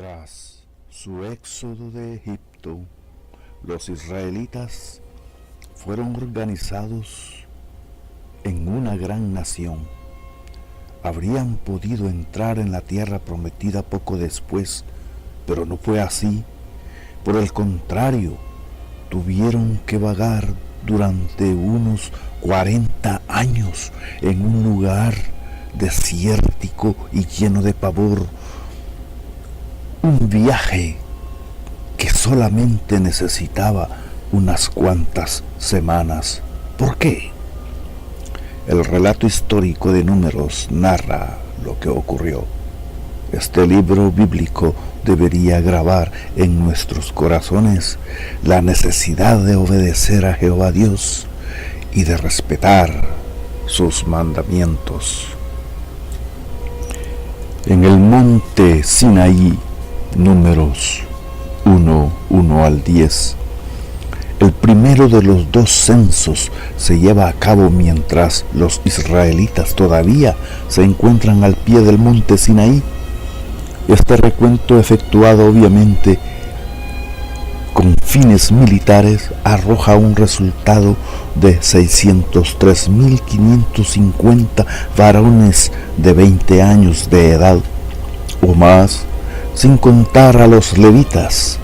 Tras su éxodo de Egipto, los israelitas fueron organizados en una gran nación. Habrían podido entrar en la tierra prometida poco después, pero no fue así. Por el contrario, tuvieron que vagar durante unos 40 años en un lugar desértico y lleno de pavor. Un viaje que solamente necesitaba unas cuantas semanas. ¿Por qué? El relato histórico de Números narra lo que ocurrió. Este libro bíblico debería grabar en nuestros corazones la necesidad de obedecer a Jehová Dios y de respetar sus mandamientos. En el monte Sinaí, Números 1 al 10. El primero de los dos censos se lleva a cabo mientras los israelitas todavía se encuentran al pie del monte Sinaí. Este recuento, efectuado obviamente con fines militares, arroja un resultado de 603.550 varones de 20 años de edad o más, sin contar a los levitas.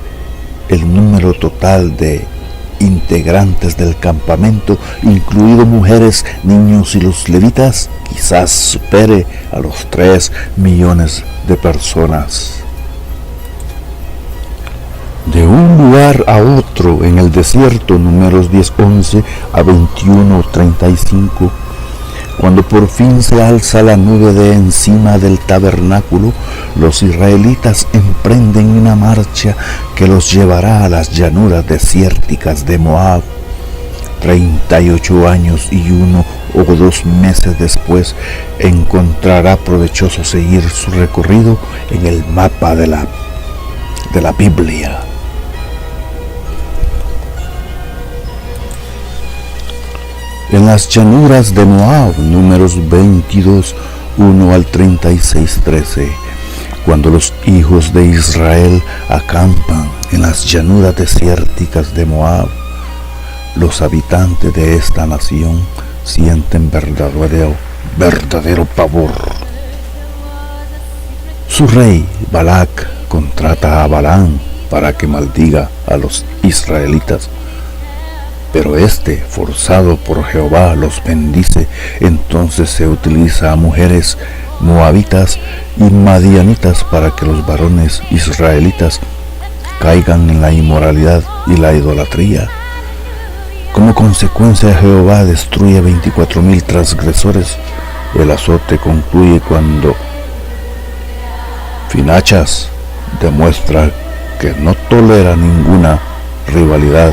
El número total de integrantes del campamento, incluido mujeres, niños y los levitas, quizás supere a los 3 millones de personas. De un lugar a otro en el desierto, Números 10:11 a 21:35, cuando por fin se alza la nube de encima del tabernáculo, los israelitas emprenden una marcha que los llevará a las llanuras desérticas de Moab. 38 años y 1 o 2 meses después, encontrará provechoso seguir su recorrido en el mapa de la Biblia. En las llanuras de Moab, Números 22, 1 al 36, 13. Cuando los hijos de Israel acampan en las llanuras desérticas de Moab, los habitantes de esta nación sienten verdadero pavor. Su rey, Balac, contrata a Balaam para que maldiga a los israelitas. Pero este, forzado por Jehová, los bendice. Entonces se utiliza a mujeres moabitas y madianitas para que los varones israelitas caigan en la inmoralidad y la idolatría. Como consecuencia, Jehová destruye 24,000 transgresores. El azote concluye cuando Finachas demuestra que no tolera ninguna rivalidad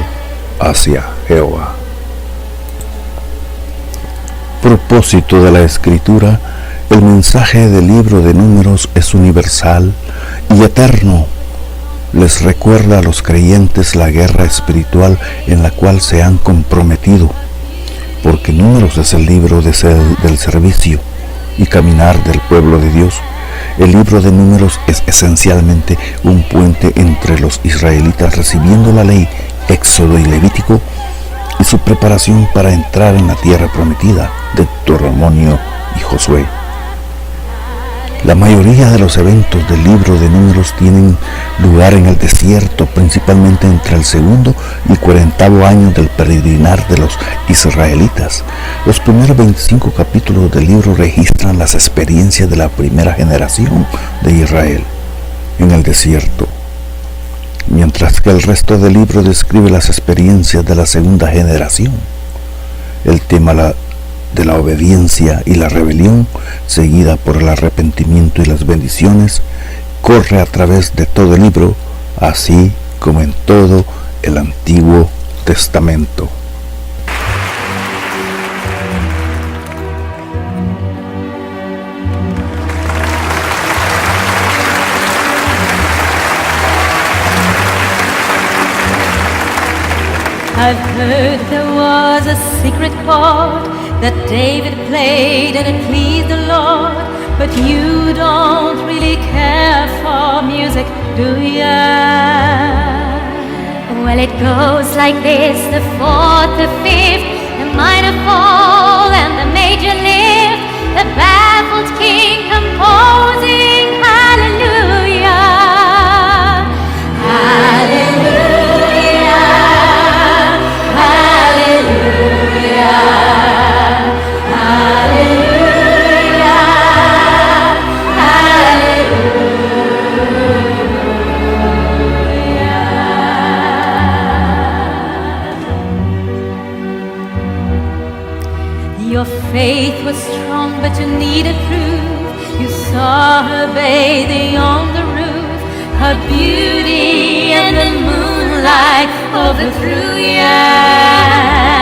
hacia Jehová. Propósito de la Escritura: el mensaje del libro de Números es universal y eterno. Les recuerda a los creyentes la guerra espiritual en la cual se han comprometido, porque Números es el libro del servicio y caminar del pueblo de Dios. El libro de Números es esencialmente un puente entre los israelitas recibiendo la ley, Éxodo y Levítico, y su preparación para entrar en la tierra prometida, Deuteronomio y Josué. La mayoría de los eventos del libro de Números tienen lugar en el desierto, principalmente entre el 2º y 40º año del peregrinar de los israelitas. Los primeros 25 capítulos del libro registran las experiencias de la primera generación de Israel en el desierto, mientras que el resto del libro describe las experiencias de la segunda generación. El tema de la obediencia y la rebelión, seguida por el arrepentimiento y las bendiciones, corre a través de todo el libro, así como en todo el Antiguo Testamento. I've heard there was a secret chord that David played and it pleased the Lord. but you don't really care for music, do ya? Well, it goes like this: the fourth, the fifth, the minor fall, and the major lift. The baffled king composing hallelujah, hallelujah, hallelujah, hallelujah, hallelujah. Your faith was strong, but you needed proof. You saw her bathing on the roof. Her beauty and the moonlight overthrew ya.